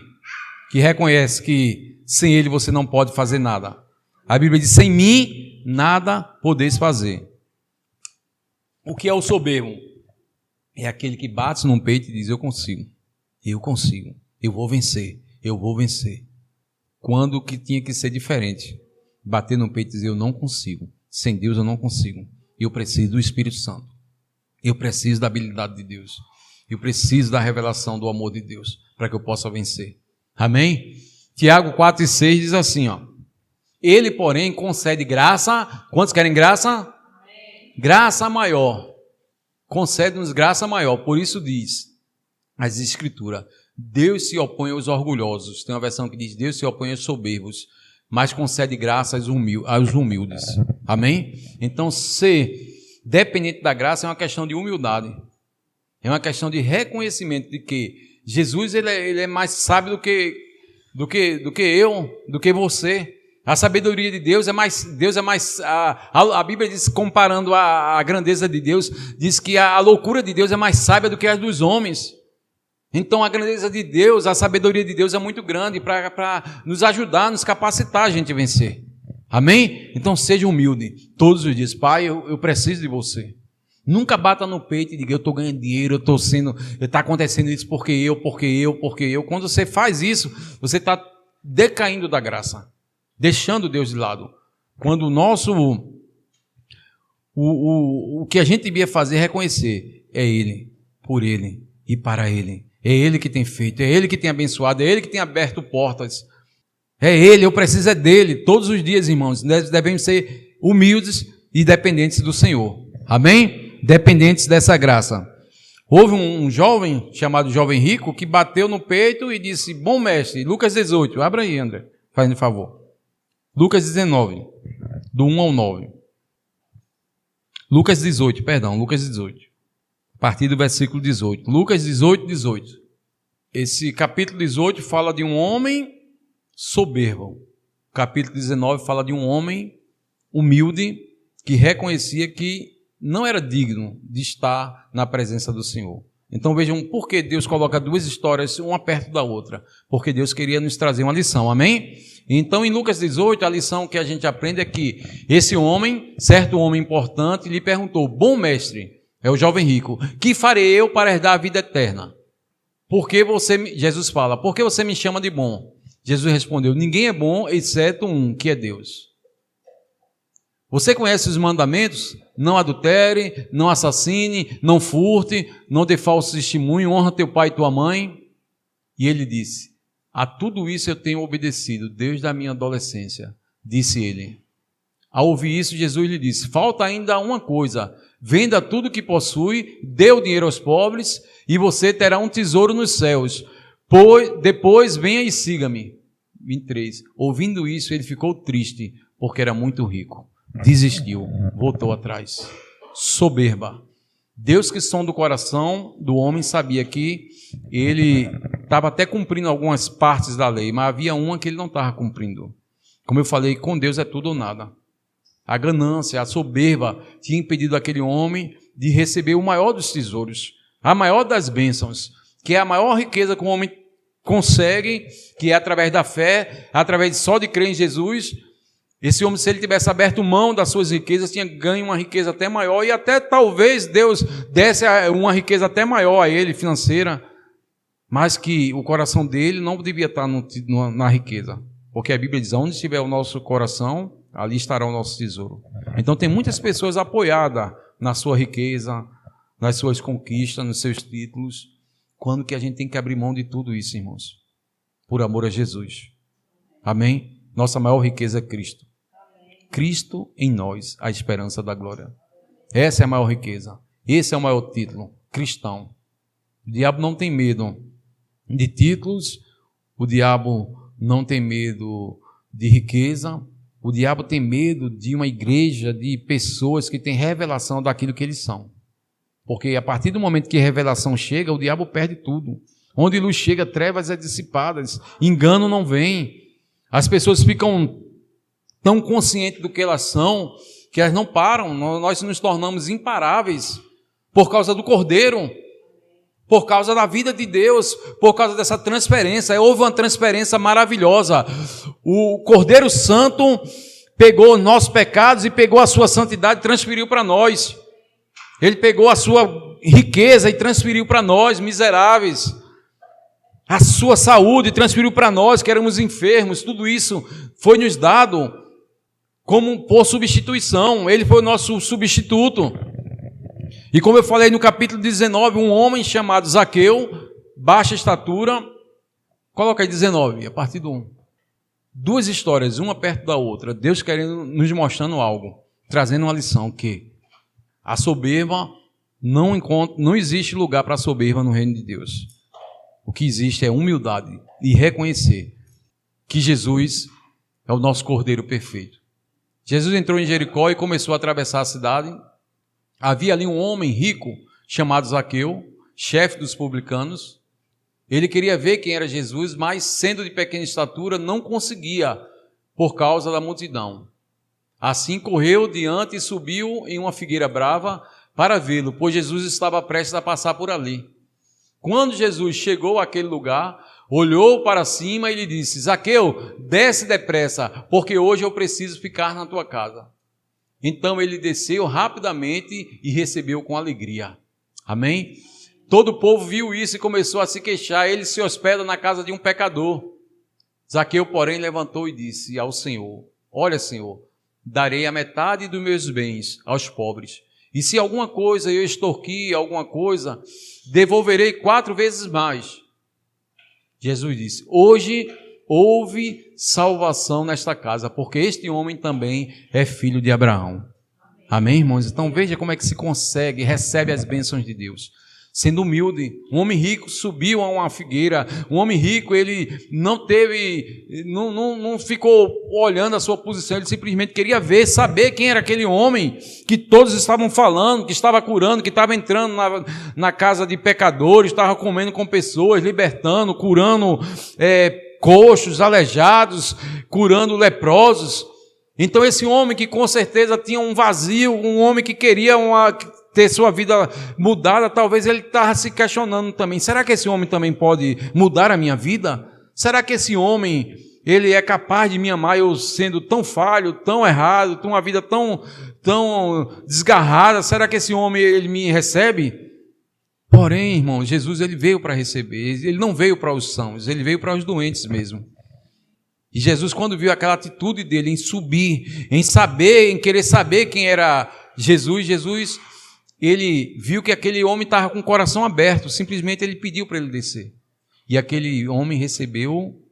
Que reconhece que sem ele você não pode fazer nada. A Bíblia diz, sem mim nada podeis fazer. O que é o soberbo? É aquele que bate no peito e diz, eu consigo, eu vou vencer. Quando que tinha que ser diferente? Bater no peito e dizer, eu não consigo, sem Deus eu não consigo, eu preciso do Espírito Santo, eu preciso da habilidade de Deus, eu preciso da revelação do amor de Deus, para que eu possa vencer. Amém? Tiago 4:6 diz assim, ó, ele porém concede graça, quantos querem graça? Graça maior. concede-nos graça maior. Por isso diz as Escrituras: Deus se opõe aos orgulhosos. Tem uma versão que diz: Deus se opõe aos soberbos, mas concede graça aos humildes. Amém? Então, ser dependente da graça é uma questão de humildade. É uma questão de reconhecimento de que Jesus ele é mais sábio do que eu, do que você. A sabedoria de Deus é mais. A Bíblia diz, comparando a grandeza de Deus, diz que a loucura de Deus é mais sábia do que a dos homens. Então a grandeza de Deus, a sabedoria de Deus é muito grande para nos ajudar, nos capacitar a gente a vencer. Amém? Então seja humilde todos os dias. Pai, eu preciso de você. Nunca bata no peito e diga: eu estou ganhando dinheiro, está acontecendo isso porque eu. Quando você faz isso, você está decaindo da graça, deixando Deus de lado. Quando o que a gente devia fazer é reconhecer: é Ele, por Ele e para Ele. É Ele que tem feito, é Ele que tem abençoado, é Ele que tem aberto portas. É Ele, eu preciso dEle. Todos os dias, irmãos, devemos ser humildes e dependentes do Senhor. Amém? Dependentes dessa graça. Houve um jovem, chamado Jovem Rico, que bateu no peito e disse: bom mestre, Lucas 18, abra aí, André, faz um favor. Lucas 19, do 1 ao 9. Lucas 18, a partir do versículo 18. Lucas 18, 18. Esse capítulo 18 fala de um homem soberbo. O capítulo 19 fala de um homem humilde que reconhecia que não era digno de estar na presença do Senhor. Então vejam por que Deus coloca duas histórias, uma perto da outra. Porque Deus queria nos trazer uma lição, amém? Então em Lucas 18, a lição que a gente aprende é que esse homem, certo homem importante, lhe perguntou: bom mestre, é o jovem rico, que farei eu para herdar a vida eterna? Jesus fala: por que você me chama de bom? Jesus respondeu: ninguém é bom exceto um, que é Deus. Você conhece os mandamentos? Não adultere, não assassine, não furte, não dê falso testemunho, honra teu pai e tua mãe. E ele disse: a tudo isso eu tenho obedecido desde a minha adolescência, disse ele. Ao ouvir isso, Jesus lhe disse: falta ainda uma coisa, venda tudo que possui, dê o dinheiro aos pobres, e você terá um tesouro nos céus. Depois venha e siga-me. 23. Ouvindo isso, ele ficou triste, porque era muito rico. Desistiu, voltou atrás. Soberba. Deus que sonda o coração do homem sabia que ele estava até cumprindo algumas partes da lei, mas havia uma que ele não estava cumprindo. Como eu falei, com Deus é tudo ou nada. A ganância, a soberba tinha impedido aquele homem de receber o maior dos tesouros, a maior das bênçãos, que é a maior riqueza que o homem consegue, que é através da fé, através só de crer em Jesus. Esse homem, se ele tivesse aberto mão das suas riquezas, tinha ganho uma riqueza até maior, e até talvez Deus desse uma riqueza até maior a ele, financeira, mas que o coração dele não devia estar na riqueza, porque a Bíblia diz: onde estiver o nosso coração, ali estará o nosso tesouro. Então tem muitas pessoas apoiadas na sua riqueza, nas suas conquistas, nos seus títulos, quando que a gente tem que abrir mão de tudo isso, irmãos, por amor a Jesus. Amém? Nossa maior riqueza é Cristo. Cristo em nós, a esperança da glória. Essa é a maior riqueza. Esse é o maior título, cristão. O diabo não tem medo de títulos, o diabo não tem medo de riqueza, o diabo tem medo de uma igreja, de pessoas que têm revelação daquilo que eles são. Porque a partir do momento que a revelação chega, o diabo perde tudo. Onde luz chega, trevas é dissipadas, engano não vem. As pessoas ficam tão conscientes do que elas são, que elas não param. Nós nos tornamos imparáveis por causa do Cordeiro, por causa da vida de Deus, por causa dessa transferência. Houve uma transferência maravilhosa. O Cordeiro Santo pegou nossos pecados e pegou a sua santidade e transferiu para nós. Ele pegou a sua riqueza e transferiu para nós, miseráveis. A sua saúde transferiu para nós, que éramos enfermos. Tudo isso foi nos dado como por substituição. Ele foi o nosso substituto. E como eu falei no capítulo 19, um homem chamado Zaqueu, baixa estatura. Coloca aí 19, a partir do 1. Duas histórias, uma perto da outra. Deus querendo nos mostrando algo, trazendo uma lição que a soberba Não existe lugar para soberba no reino de Deus. O que existe é humildade e reconhecer que Jesus é o nosso Cordeiro perfeito. Jesus entrou em Jericó e começou a atravessar a cidade. Havia ali um homem rico chamado Zaqueu, chefe dos publicanos. Ele queria ver quem era Jesus, mas sendo de pequena estatura não conseguia por causa da multidão. Assim correu diante e subiu em uma figueira brava para vê-lo, pois Jesus estava prestes a passar por ali. Quando Jesus chegou àquele lugar, olhou para cima e lhe disse: Zaqueu, desce depressa, porque hoje eu preciso ficar na tua casa. Então ele desceu rapidamente e recebeu com alegria. Amém? Todo o povo viu isso e começou a se queixar. Ele se hospeda na casa de um pecador. Zaqueu, porém, levantou e disse ao Senhor: Olha, Senhor, darei a metade dos meus bens aos pobres. E se alguma coisa eu extorquir, alguma coisa, devolverei 4 vezes mais. Jesus disse: Hoje houve salvação nesta casa, porque este homem também é filho de Abraão. Amém, irmãos? Então veja como é que se consegue, recebe as bênçãos de Deus. Sendo humilde, um homem rico subiu a uma figueira. Um homem rico, ele não ficou olhando a sua posição, ele simplesmente queria ver, saber quem era aquele homem que todos estavam falando, que estava curando, que estava entrando na casa de pecadores, estava comendo com pessoas, libertando, curando coxos, aleijados, curando leprosos. Então esse homem que com certeza tinha um vazio, um homem que queria ter sua vida mudada, talvez ele estava se questionando também: será que esse homem também pode mudar a minha vida? Será que esse homem, ele é capaz de me amar, eu sendo tão falho, tão errado, tendo uma vida tão desgarrada? Será que esse homem, ele me recebe? Porém, irmão, Jesus, ele veio para receber. Ele não veio para os sãos, ele veio para os doentes mesmo. E Jesus, quando viu aquela atitude dele em subir, em saber, em querer saber quem era Jesus, ele viu que aquele homem estava com o coração aberto, simplesmente ele pediu para ele descer. E aquele homem recebeu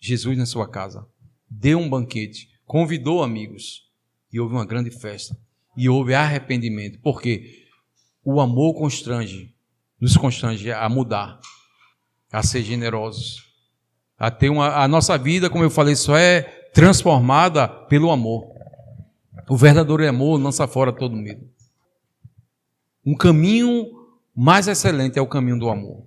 Jesus na sua casa, deu um banquete, convidou amigos, e houve uma grande festa, e houve arrependimento, porque o amor nos constrange a mudar, a ser generosos, a nossa vida, como eu falei, só é transformada pelo amor. O verdadeiro amor lança fora todo medo. Um caminho mais excelente é o caminho do amor.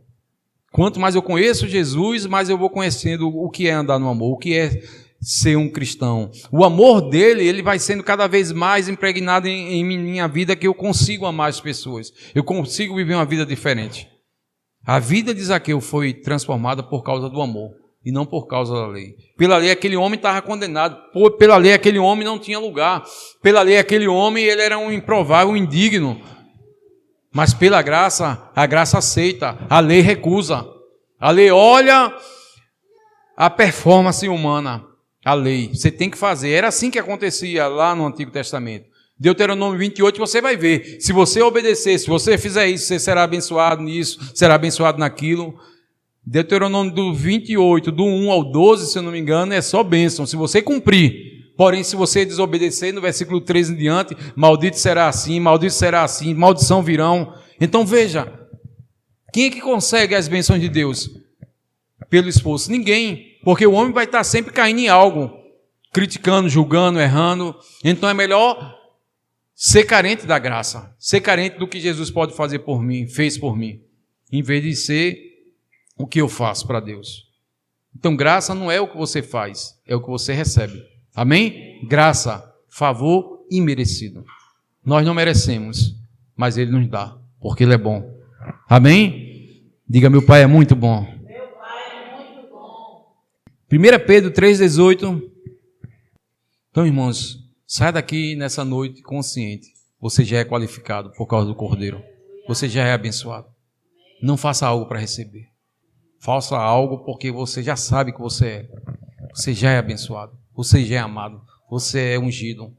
Quanto mais eu conheço Jesus, mais eu vou conhecendo o que é andar no amor, o que é ser um cristão. O amor dele, ele vai sendo cada vez mais impregnado em minha vida, que eu consigo amar as pessoas. Eu consigo viver uma vida diferente. A vida de Zaqueu foi transformada por causa do amor e não por causa da lei. Pela lei, aquele homem estava condenado. Pela lei, aquele homem não tinha lugar. Pela lei, aquele homem, ele era um improvável, um indigno. Mas pela graça, a graça aceita, a lei recusa. A lei olha a performance humana, a lei. Você tem que fazer. Era assim que acontecia lá no Antigo Testamento. Deuteronômio 28, você vai ver. Se você obedecer, se você fizer isso, você será abençoado nisso, será abençoado naquilo. Deuteronômio do 28, do 1 ao 12, se eu não me engano, é só bênção, se você cumprir. Porém, se você desobedecer, no versículo 13 em diante, maldito será assim, maldição virão. Então veja, quem é que consegue as bênçãos de Deus? Pelo esforço? Ninguém, porque o homem vai estar sempre caindo em algo, criticando, julgando, errando. Então é melhor ser carente da graça, ser carente do que Jesus pode fazer por mim, fez por mim, em vez de ser o que eu faço para Deus. Então graça não é o que você faz, é o que você recebe. Amém? Graça, favor imerecido. Nós não merecemos, mas Ele nos dá, porque Ele é bom. Amém? Diga: meu Pai é muito bom. Meu Pai é muito bom. 1 Pedro 3,18. Então, irmãos, saia daqui nessa noite consciente. Você já é qualificado por causa do Cordeiro. Você já é abençoado. Não faça algo para receber. Faça algo porque você já sabe que você é. Você já é abençoado. Você já é amado. Você é ungido.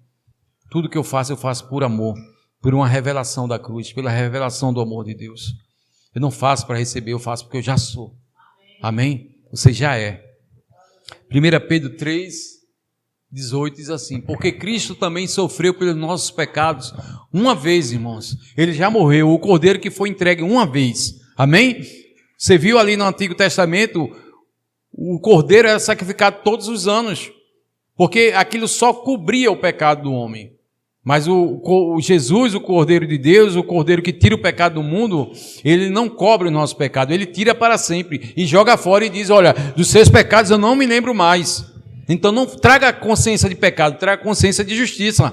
Tudo que eu faço por amor. Por uma revelação da cruz. Pela revelação do amor de Deus. Eu não faço para receber, eu faço porque eu já sou. Amém? Você já é. 1 Pedro 3, 18 diz assim: porque Cristo também sofreu pelos nossos pecados uma vez, irmãos. Ele já morreu, o cordeiro que foi entregue uma vez. Amém? Você viu ali no Antigo Testamento, o cordeiro era sacrificado todos os anos, porque aquilo só cobria o pecado do homem. Mas o Jesus, o Cordeiro de Deus, o Cordeiro que tira o pecado do mundo, ele não cobre o nosso pecado, ele tira para sempre e joga fora e diz: olha, dos seus pecados eu não me lembro mais. Então não traga consciência de pecado, traga consciência de justiça.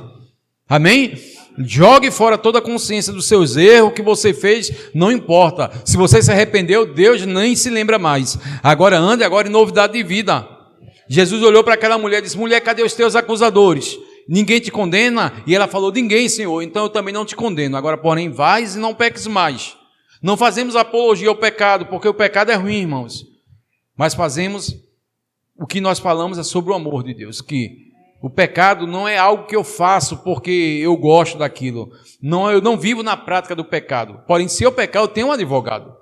Amém? Jogue fora toda a consciência dos seus erros, que você fez, não importa. Se você se arrependeu, Deus nem se lembra mais. Agora ande agora em novidade de vida. Jesus olhou para aquela mulher e disse: mulher, cadê os teus acusadores? Ninguém te condena? E ela falou: ninguém, Senhor, então eu também não te condeno. Agora, porém, vais e não peques mais. Não fazemos apologia ao pecado, porque o pecado é ruim, irmãos. Mas fazemos, o que nós falamos é sobre o amor de Deus, que o pecado não é algo que eu faço porque eu gosto daquilo. Não, eu não vivo na prática do pecado. Porém, se eu pecar, eu tenho um advogado.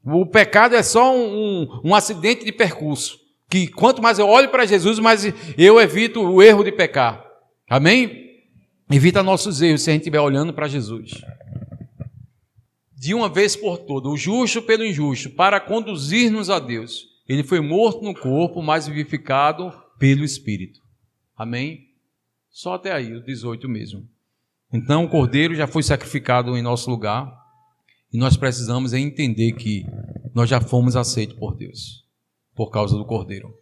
O pecado é só um acidente de percurso, que quanto mais eu olho para Jesus, mais eu evito o erro de pecar. Amém? Evita nossos erros se a gente estiver olhando para Jesus. De uma vez por todas, o justo pelo injusto, para conduzir-nos a Deus. Ele foi morto no corpo, mas vivificado pelo Espírito. Amém? Só até aí, o 18 mesmo. Então o Cordeiro já foi sacrificado em nosso lugar, e nós precisamos entender que nós já fomos aceitos por Deus, por causa do Cordeiro.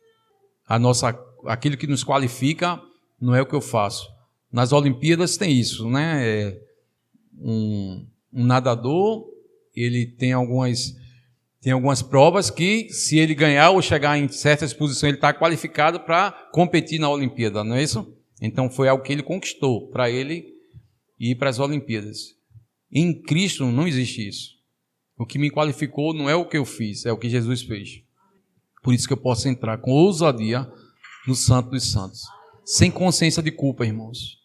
Aquilo que nos qualifica não é o que eu faço. Nas Olimpíadas tem isso, né? Um nadador, ele tem algumas provas que, se ele ganhar ou chegar em certas posições, ele está qualificado para competir na Olimpíada, não é isso? Então foi algo que ele conquistou para ele ir para as Olimpíadas. Em Cristo não existe isso. O que me qualificou não é o que eu fiz, é o que Jesus fez. Por isso que eu posso entrar com ousadia no Santo dos Santos. Sem consciência de culpa, irmãos.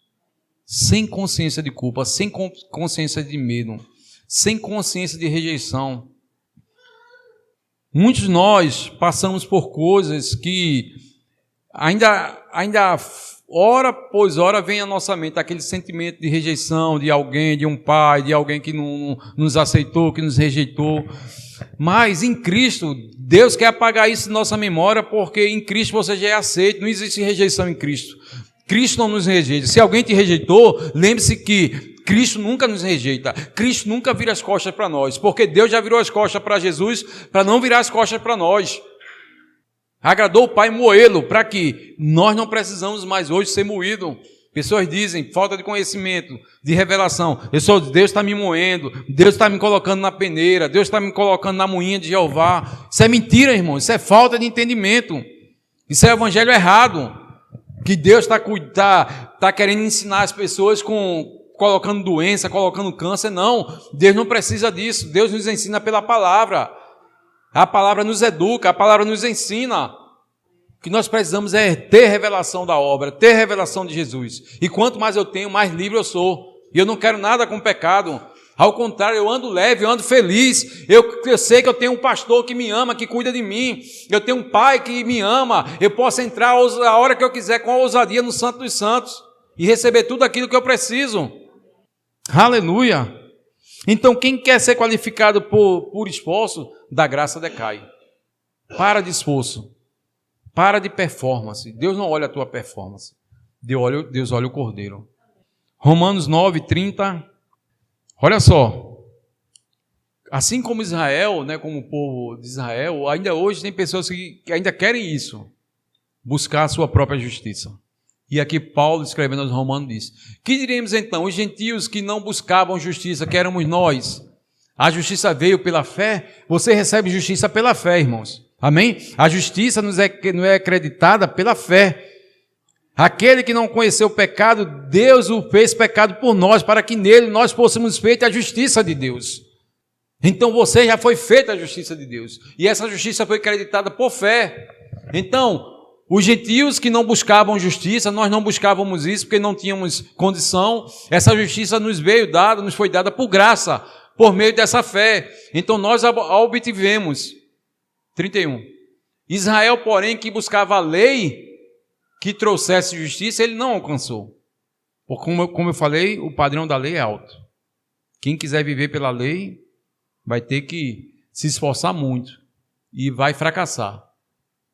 Sem consciência de culpa, sem consciência de medo, sem consciência de rejeição. Muitos de nós passamos por coisas que ainda hora após hora vem à nossa mente aquele sentimento de rejeição de alguém, de um pai, de alguém que não nos aceitou, que nos rejeitou. Mas em Cristo, Deus quer apagar isso de nossa memória, porque em Cristo você já é aceito, não existe rejeição em Cristo. Cristo não nos rejeita. Se alguém te rejeitou, lembre-se que Cristo nunca nos rejeita. Cristo nunca vira as costas para nós, porque Deus já virou as costas para Jesus, para não virar as costas para nós. Agradou o Pai moê-lo, para que nós não precisamos mais hoje ser moídos. Pessoas dizem, falta de conhecimento, de revelação. Deus está me moendo, Deus está me colocando na peneira, Deus está me colocando na moinha de Jeová. Isso é mentira, irmão, isso é falta de entendimento. Isso é evangelho errado. Que Deus está querendo ensinar as pessoas colocando doença, colocando câncer. Não, Deus não precisa disso. Deus nos ensina pela palavra. A palavra nos educa, a palavra nos ensina. O que nós precisamos é ter revelação da obra, ter revelação de Jesus. E quanto mais eu tenho, mais livre eu sou. E eu não quero nada com pecado. Ao contrário, eu ando leve, eu ando feliz. Eu sei que eu tenho um pastor que me ama, que cuida de mim. Eu tenho um pai que me ama. Eu posso entrar a hora que eu quiser com a ousadia no Santo dos Santos e receber tudo aquilo que eu preciso. Aleluia! Então, quem quer ser qualificado por esforço, da graça decai. Para de esforço. Para de performance. Deus não olha a tua performance. Deus olha o Cordeiro. Romanos 9, 30. Olha só. Assim como Israel, né, como o povo de Israel, ainda hoje tem pessoas que ainda querem isso. Buscar a sua própria justiça. E aqui Paulo, escrevendo aos Romanos, diz: que diremos então? Os gentios que não buscavam justiça, que éramos nós. A justiça veio pela fé. Você recebe justiça pela fé, irmãos. Amém? A justiça não é acreditada pela fé. Aquele que não conheceu o pecado, Deus o fez pecado por nós, para que nele nós possamos feita a justiça de Deus. Então você já foi feita a justiça de Deus. E essa justiça foi acreditada por fé. Então, os gentios que não buscavam justiça, nós não buscávamos isso porque não tínhamos condição. Essa justiça nos foi dada por graça, por meio dessa fé. Então nós a obtivemos. 31. Israel, porém, que buscava a lei, que trouxesse justiça, ele não alcançou. Porque, como eu falei, o padrão da lei é alto. Quem quiser viver pela lei vai ter que se esforçar muito e vai fracassar.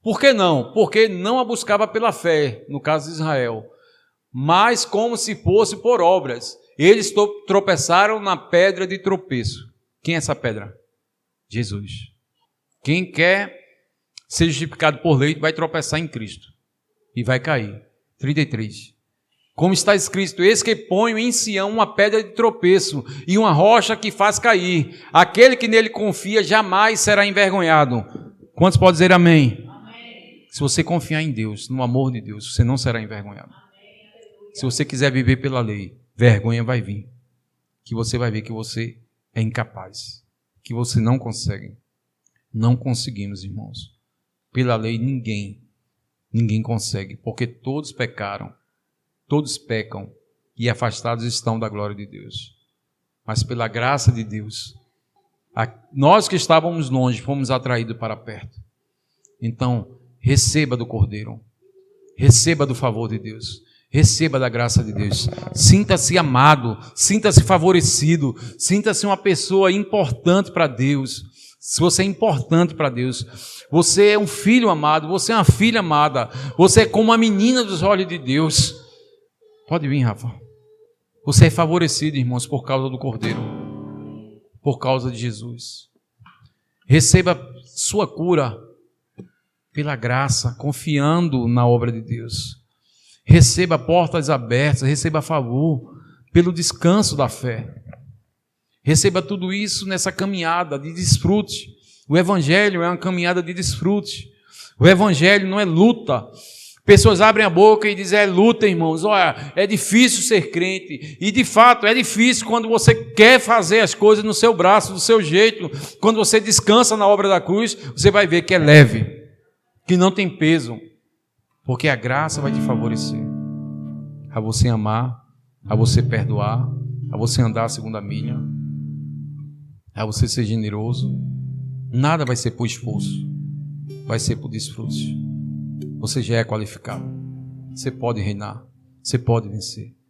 Por que não? Porque não a buscava pela fé, no caso de Israel, mas como se fosse por obras. Eles tropeçaram na pedra de tropeço. Quem é essa pedra? Jesus. Quem quer ser justificado por lei vai tropeçar em Cristo e vai cair. 33. Como está escrito: eis que ponho em Sião uma pedra de tropeço e uma rocha que faz cair. Aquele que nele confia jamais será envergonhado. Quantos podem dizer amém? Amém. Se você confiar em Deus, no amor de Deus, você não será envergonhado. Amém. Se você quiser viver pela lei, vergonha vai vir. Que você vai ver que você é incapaz. Que você não consegue. Não conseguimos, irmãos. Pela lei ninguém consegue, porque todos pecaram. Todos pecam e afastados estão da glória de Deus. Mas pela graça de Deus, nós que estávamos longe, fomos atraídos para perto. Então, receba do Cordeiro. Receba do favor de Deus. Receba da graça de Deus. Sinta-se amado, sinta-se favorecido, sinta-se uma pessoa importante para Deus. Se você é importante para Deus, você é um filho amado, você é uma filha amada, você é como uma menina dos olhos de Deus. Pode vir, Rafa. Você é favorecido, irmãos, por causa do Cordeiro, por causa de Jesus. Receba sua cura pela graça, confiando na obra de Deus. Receba portas abertas, receba favor pelo descanso da fé. Receba tudo isso nessa caminhada de desfrute. O Evangelho é uma caminhada de desfrute. O Evangelho não é luta. Pessoas abrem a boca e dizem: é luta, irmãos. Olha, é difícil ser crente. E de fato é difícil quando você quer fazer as coisas no seu braço, do seu jeito. Quando você descansa na obra da cruz, você vai ver que é leve, que não tem peso. Porque a graça vai te favorecer a você amar, a você perdoar, a você andar a segunda milha, a você ser generoso. Nada vai ser por esforço, vai ser por desfrute. Você já é qualificado. Você pode reinar, você pode vencer.